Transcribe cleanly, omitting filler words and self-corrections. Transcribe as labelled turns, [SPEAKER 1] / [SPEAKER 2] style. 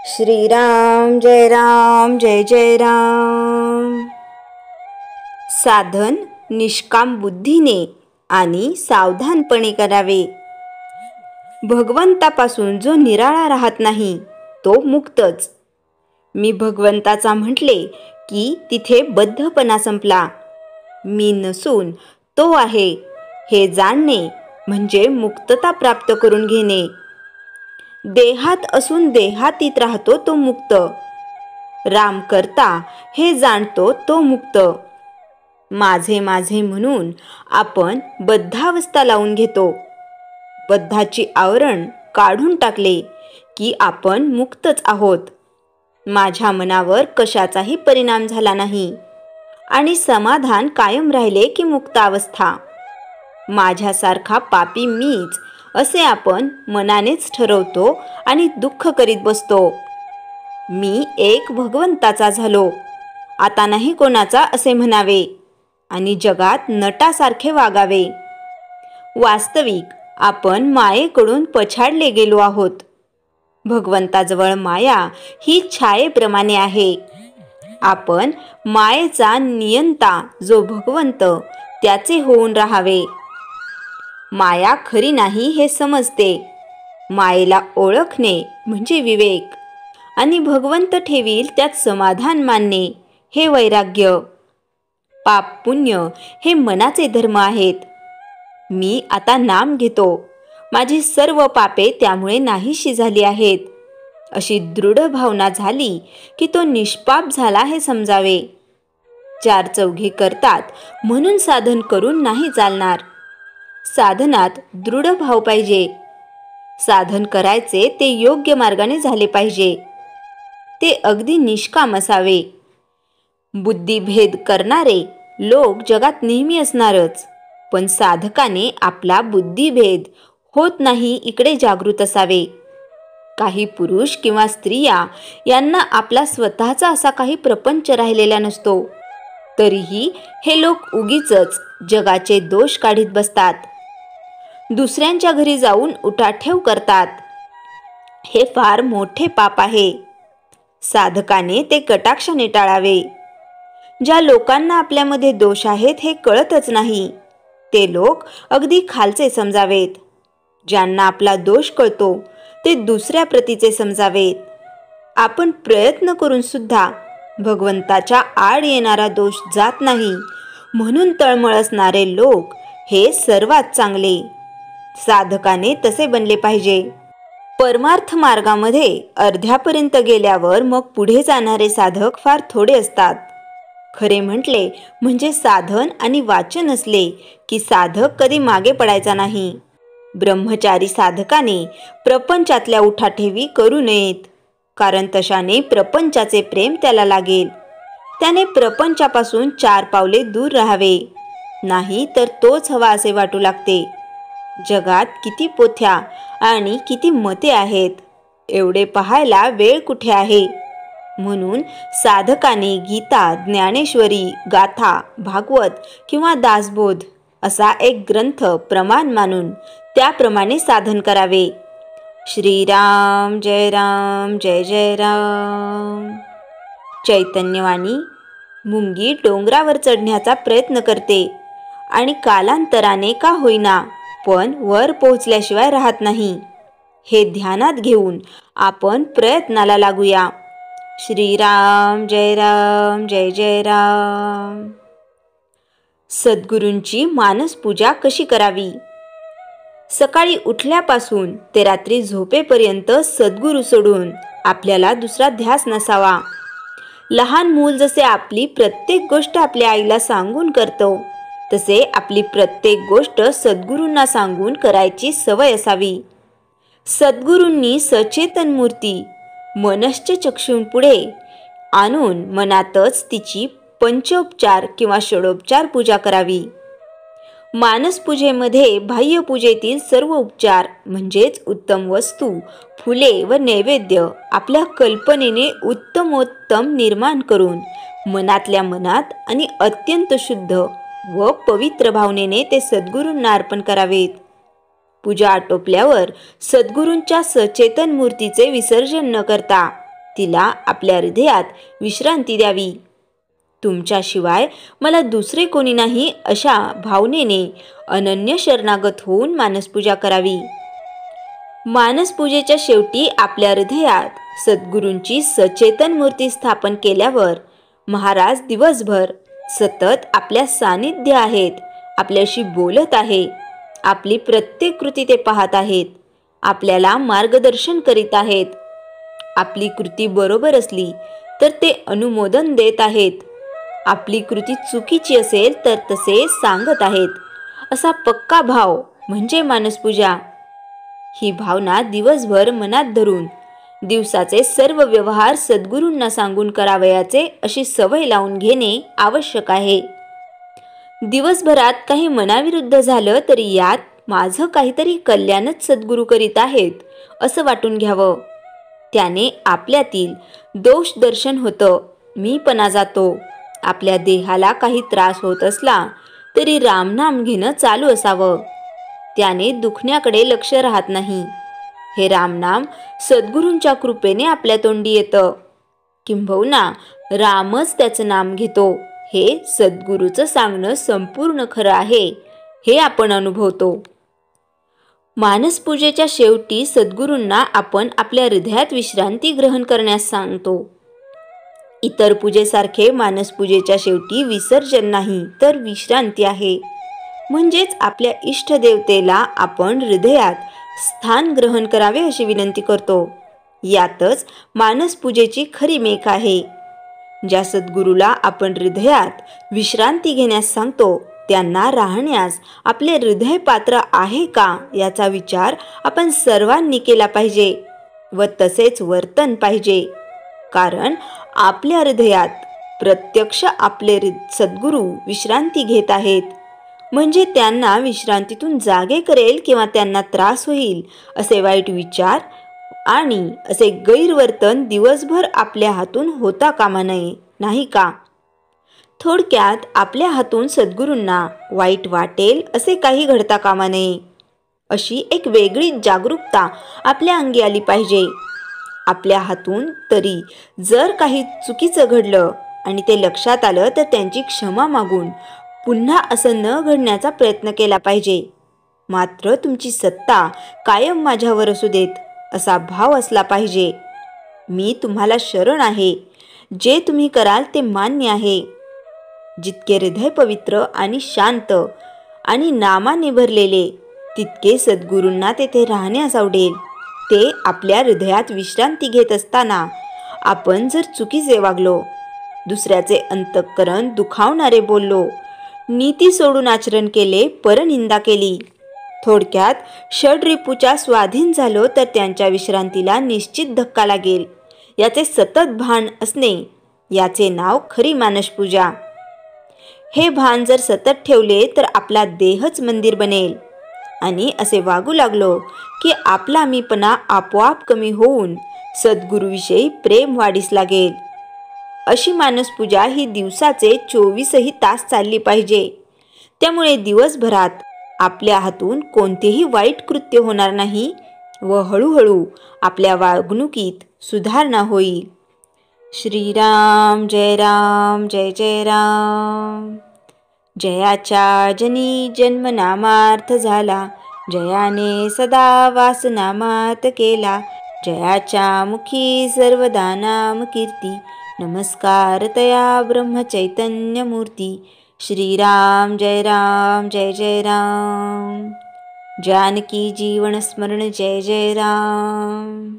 [SPEAKER 1] श्रीराम जय जय राम। साधन निष्काम बुद्धीने आणि सावधानपणे करावे। भगवंतापासून जो निराळा राहत नाही तो मुक्तच। मी भगवंताचा म्हटले की तिथे बद्धपणा संपला। मी नसून तो आहे हे जाणणे म्हणजे मुक्तता प्राप्त करून घेणे। देहात असून देहातीत राहतो तो मुक्त। राम करता हे जाणतो तो मुक्त। माझे माझे म्हणून आपण बद्धावस्था लावून घेतो। बद्धाची आवरण काढून टाकले की आपण मुक्तच आहोत। माझ्या मनावर कशाचाही परिणाम झाला नाही आणि समाधान कायम राहिले की मुक्त अवस्था। माझ्यासारखा पापी मीच असे आपण मनानेच ठरवतो आणि दुःख करीत बसतो। मी एक भगवंताचा झालो, आता नाही कोणाचा असे म्हणावे आणि जगात नटासारखे वागावे। वास्तविक आपण मायेकडून पछाडले गेलो आहोत। भगवंताजवळ माया ही छायेप्रमाणे आहे। आपण मायेचा नियंता जो भगवंत त्याचे होऊन राहावे। माया खरी नाही हे समजते। मायेला ओळखणे म्हणजे विवेक आणि भगवंत ठेवील त्यात समाधान मानणे हे वैराग्य। पाप पुण्य हे मनाचे धर्म आहेत। मी आता नाम घेतो, माझी सर्व पापे त्यामुळे नाहीशी झाली आहेत अशी दृढ भावना झाली की तो निष्पाप झाला हे समजावे। चार चौघे करतात म्हणून साधन करून नाही चालणार। साधनात दृढ भाव पाहिजे। साधन करायचे ते योग्य मार्गाने झाले पाहिजे। ते अगदी निष्काम असावे। बुद्धिभेद करणारे लोक जगात नेहमी असणारच, पण साधकाने आपला बुद्धिभेद होत नाही इकडे जागृत असावे। काही पुरुष किंवा स्त्रिया यांना आपला स्वतःचा असा काही प्रपंच राहिलेला नसतो, तरीही हे लोक उगीचच जगाचे दोष काढीत बसतात। दुसऱ्यांच्या घरी जाऊन उठाठेव करतात। हे फार मोठे पाप आहे। साधकाने ते कटाक्षाने टाळावे। ज्या लोकांना आपल्यामध्ये दोष आहेत हे कळतच नाही ते लोक अगदी खालचे समजावेत। ज्यांना आपला दोष कळतो ते दुसऱ्या प्रतीचे समजावेत। आपण प्रयत्न करून सुद्धा भगवंताच्या आड येणारा दोष जात नाही म्हणून तळमळ असणारे लोक हे सर्वात चांगले। साधकाने तसे बनले पाहिजे। परमार्थ मार्गामध्ये अर्ध्यापर्यंत गेल्यावर मग पुढे जाणारे साधक फार थोडे असतात। खरे म्हटले म्हणजे साधन आणि वाचन असले की साधक कधी मागे पडायचा नाही। ब्रह्मचारी साधकाने प्रपंचातल्या उठाठेवी करू नयेत, कारण तशाने प्रपंचाचे प्रेम त्याला लागेल। त्याने प्रपंचापासून 4 पावले दूर राहावे, नाही तर तोच हवा असे वाटू लागते। जगात किती पोथ्या आणि किती मते आहेत एवढे पाहायला वेळ कुठे आहे। म्हणून साधकाने गीता, ज्ञानेश्वरी, गाथा, भागवत किंवा दासबोध असा एक ग्रंथ प्रमाण मानून त्याप्रमाणे साधन करावे। श्रीराम जय जय राम। चैतन्यवाणी मुंगी डोंगरावर चढण्याचा प्रयत्न करते आणि कालांतराने का होईना पण वर पोहोचल्याशिवाय राहत नाही। हे ध्यानात घेऊन आपण प्रयत्नाला लागूया। श्रीराम जय जय राम। सद्गुरूंची मानस पूजा कशी करावी? सकाळी उठल्यापासून ते रात्री झोपेपर्यंत सद्गुरू सोडून आपल्याला दुसरा ध्यास नसावा। लहान मूल जसे आपली प्रत्येक गोष्ट आपल्या आईला सांगून करतो तसे आपली प्रत्येक गोष्ट सद्गुरूंना सांगून करायची सवय असावी। सद्गुरूंनी सचेतन मूर्ती मनश्च चक्षुंपुढे आणून मनातच तिची पंचोपचार किंवा षडोपचार पूजा करावी। मानसपूजेमध्ये बाह्यपूजेतील सर्व उपचार म्हणजेच उत्तम वस्तू, फुले व नैवेद्य आपल्या कल्पनेने उत्तमोत्तम निर्माण करून मनातल्या मनात आणि अत्यंत शुद्ध व पवित्र भावनेने ते सद्गुरूंना अर्पण करावेत। पूजा आटोपल्यावर सद्गुरूंच्या सचेतन मूर्तीचे विसर्जन न करता तिला आपल्या हृदयात विश्रांती द्यावी. तुमच्याशिवाय मला दुसरे कोणी नाही अशा भावनेने अनन्य शरणागत होऊन मानसपूजा करावी. मानसपूजेच्या शेवटी आपल्या हृदयात सद्गुरूंची सचेतन मूर्ती स्थापन केल्यावर महाराज दिवसभर सतत आपल्या सानिध्य आहेत, आपल्याशी बोलत आहे. आपली प्रत्येक कृती ते पाहत आहेत, आपल्याला मार्गदर्शन करीत आहेत. आपली कृती बरोबर असली तर ते अनुमोदन देत आहेत. आपली कृती चुकीची असेल तर तसे सांगत आहेत. असा पक्का भाव म्हणजे मानसपूजा. ही भावना दिवसभर मनात धरून दिवसाचे सर्व व्यवहार सद्गुरूंना सांगून करावयाचे अशी सवय लावून घेणे आवश्यक आहे. दिवसभरात काही मनाविरुद्ध झालं तरी यात माझं काहीतरी कल्याणच सद्गुरू करीत आहेत असं वाटून घ्यावं. त्याने आपल्यातील दोष दर्शन होतं, मीपणा जातो. आपल्या देहाला काही त्रास होत असला तरी रामनाम घेणं चालू असावं. त्याने दुखण्याकडे लक्ष राहत नाही. हे रामनाम सद्गुरूंच्या कृपेने आपल्या तोंडी येतं. किंबहुना रामच त्याचं नाम घेतो. हे सद्गुरूचं सांगणं संपूर्ण खरं आहे, हे आपण अनुभवतो. मानसपूजेच्या शेवटी सद्गुरूंना आपण आपल्या हृदयात विश्रांती ग्रहण करण्यास सांगतो. इतर पूजेसारखे मानसपूजेच्या शेवटी विसर्जन नाही तर विश्रांती आहे. म्हणजेच आपल्या इष्टदेवतेला आपण हृदयात स्थान ग्रहण करावे अशी विनंती करतो. यातच मानसपूजेची खरी मेख आहे. ज्या सद्गुरूला आपण हृदयात विश्रांती घेण्यास सांगतो त्यांना राहण्यास आपले हृदय पात्र आहे का याचा विचार आपण सर्वांनी केला पाहिजे व तसेच वर्तन पाहिजे. कारण आपल्या हृदयात प्रत्यक्ष आपले सद्गुरू विश्रांती घेत आहेत. म्हणजे त्यांना विश्रांतीतून जागे करेल किंवा त्यांना त्रास होईल असे वाईट विचार आणि असे गैरवर्तन दिवसभर आपल्या हातून होता कामा नये, नाही का? थोडक्यात आपल्या हातून सद्गुरूंना वाईट वाटेल असे काही घडता कामा नये अशी एक वेगळी जागरूकता आपल्या अंगी आली पाहिजे. आपल्या हातून तरी जर काही चुकीचं घडलं आणि ते लक्षात आलं तर त्यांची क्षमा मागून पुन्हा असं न घडण्याचा प्रयत्न केला पाहिजे. मात्र तुमची सत्ता कायम माझ्यावर असू देत असा भाव असला पाहिजे. मी तुम्हाला शरण आहे, जे तुम्ही कराल ते मान्य आहे. जितके हृदय पवित्र आणि शांत आणि नामाने भरलेले तितके सद्गुरूंना तेथे राहण्यास आवडेल. ते आपल्या हृदयात विश्रांती घेत असताना आपण जर चुकीचे वागलो, दुसऱ्याचे अंतःकरण दुखावणारे बोललो, नीती सोडून आचरण केले, परनिंदा केली, थोडक्यात षड्रिपूच्या स्वाधीन झालो तर त्यांच्या विश्रांतीला निश्चित धक्का लागेल. याचे सतत भान असणे याचे नाव खरी मानसपूजा. हे भान जर सतत ठेवले तर आपला देहच मंदिर बनेल आणि असे वागू लागलो की आपला मीपणा आपोआप कमी होऊन सद्गुरूविषयी प्रेम वाढीस लागेल. अशी मानसपूजा ही दिवसाचे 24ही तास चालली पाहिजे. त्यामुळे दिवसभरात आपल्या हातून कोणतेही वाईट कृत्य होणार नाही व हळूहळू आपल्या वागणुकीत सुधारणा होईल. श्रीराम जय राम जय जय राम. जयाच्या जनी जन्मनामार्थ झाला, जयाने सदा वासनामात केला. जयाच्या मुखी सर्वदा नाम कीर्ती, नमस्कार तया ब्रह्मचैतन्य मूर्ती. श्रीराम जय राम जय जय राम. जानकी जीवन स्मरण जय जय राम.